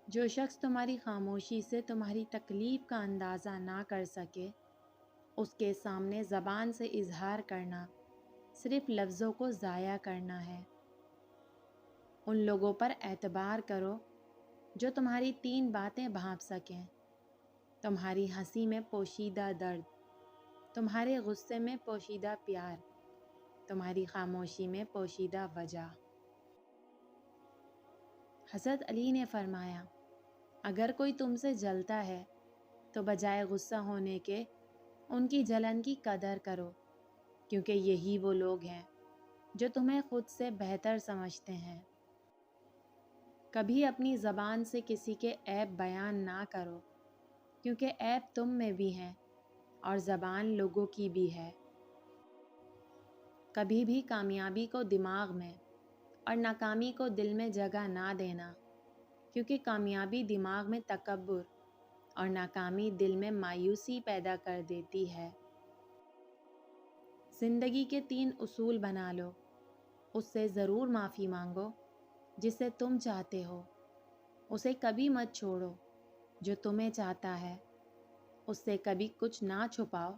جو شخص تمہاری خاموشی سے تمہاری تکلیف کا اندازہ نہ کر سکے، اس کے سامنے زبان سے اظہار کرنا صرف لفظوں کو ضائع کرنا ہے۔ ان لوگوں پر اعتبار کرو جو تمہاری 3 باتیں بھانپ سکیں: تمہاری ہنسی میں پوشیدہ درد، تمہارے غصے میں پوشیدہ پیار، تمہاری خاموشی میں پوشیدہ وجہ۔ حضرت علی نے فرمایا، اگر کوئی تم سے جلتا ہے تو بجائے غصہ ہونے کے ان کی جلن کی قدر کرو، کیونکہ یہی وہ لوگ ہیں جو تمہیں خود سے بہتر سمجھتے ہیں۔ کبھی اپنی زبان سے کسی کے عیب بیان نہ کرو، کیونکہ عیب تم میں بھی ہیں اور زبان لوگوں کی بھی ہے۔ کبھی بھی کامیابی کو دماغ میں اور ناکامی کو دل میں جگہ نہ دینا، کیونکہ کامیابی دماغ میں تکبر اور ناکامی دل میں مایوسی پیدا کر دیتی ہے۔ زندگی کے 3 اصول بنا لو۔ اس سے ضرور معافی مانگو جسے تم چاہتے ہو، اسے کبھی مت چھوڑو جو تمہیں چاہتا ہے، اس سے کبھی کچھ نہ چھپاؤ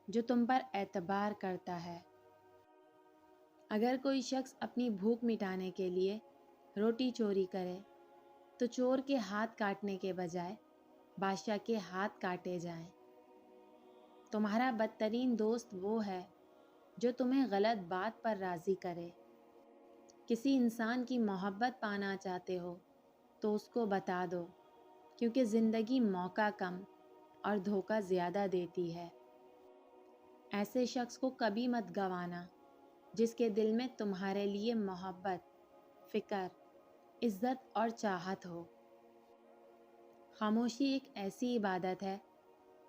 جو تم پر اعتبار کرتا ہے۔ اگر کوئی شخص اپنی بھوک مٹانے کے لیے روٹی چوری کرے تو چور کے ہاتھ کاٹنے کے بجائے بادشاہ کے ہاتھ کاٹے جائیں۔ تمہارا بدترین دوست وہ ہے جو تمہیں غلط بات پر راضی کرے۔ کسی انسان کی محبت پانا چاہتے ہو تو اس کو بتا دو، کیونکہ زندگی موقع کم اور دھوکہ زیادہ دیتی ہے۔ ایسے شخص کو کبھی مت گنوانا جس کے دل میں تمہارے لیے محبت، فکر، عزت اور چاہت ہو۔ خاموشی ایک ایسی عبادت ہے،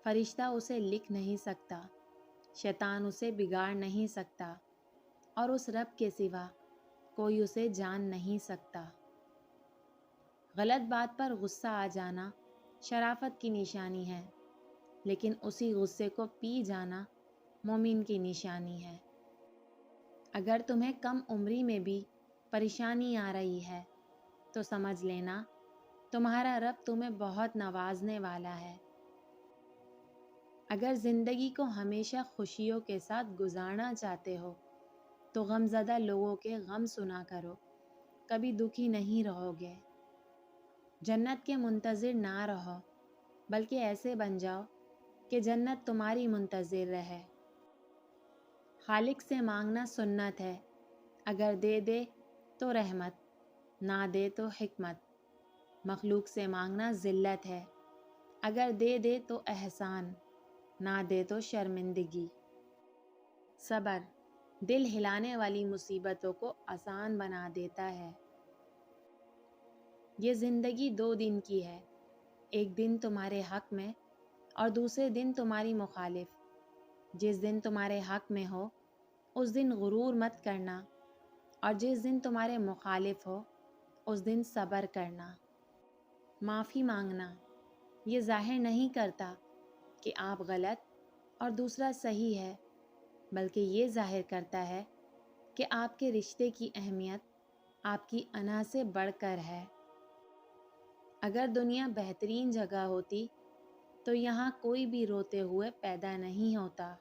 فرشتہ اسے لکھ نہیں سکتا، شیطان اسے بگاڑ نہیں سکتا، اور اس رب کے سوا کوئی اسے جان نہیں سکتا۔ غلط بات پر غصہ آ جانا شرافت کی نشانی ہے، لیکن اسی غصے کو پی جانا مومن کی نشانی ہے۔ اگر تمہیں کم عمری میں بھی پریشانی آ رہی ہے تو سمجھ لینا تمہارا رب تمہیں بہت نوازنے والا ہے۔ اگر زندگی کو ہمیشہ خوشیوں کے ساتھ گزارنا چاہتے ہو تو غم زدہ لوگوں کے غم سنا کرو، کبھی دکھی نہیں رہو گے۔ جنت کے منتظر نہ رہو، بلکہ ایسے بن جاؤ کہ جنت تمہاری منتظر رہے۔ خالق سے مانگنا سنت ہے، اگر دے دے تو رحمت، نہ دے تو حکمت۔ مخلوق سے مانگنا ذلت ہے، اگر دے دے تو احسان، نہ دے تو شرمندگی۔ صبر دل ہلانے والی مصیبتوں کو آسان بنا دیتا ہے۔ یہ زندگی 2 دن کی ہے، ایک دن تمہارے حق میں اور دوسرے دن تمہاری مخالف۔ جس دن تمہارے حق میں ہو اس دن غرور مت کرنا، اور جس دن تمہارے مخالف ہو اس دن صبر کرنا۔ معافی مانگنا یہ ظاہر نہیں کرتا کہ آپ غلط اور دوسرا صحیح ہے، بلکہ یہ ظاہر کرتا ہے کہ آپ کے رشتے کی اہمیت آپ کی انا سے بڑھ کر ہے۔ اگر دنیا بہترین جگہ ہوتی تو یہاں کوئی بھی روتے ہوئے پیدا نہیں ہوتا۔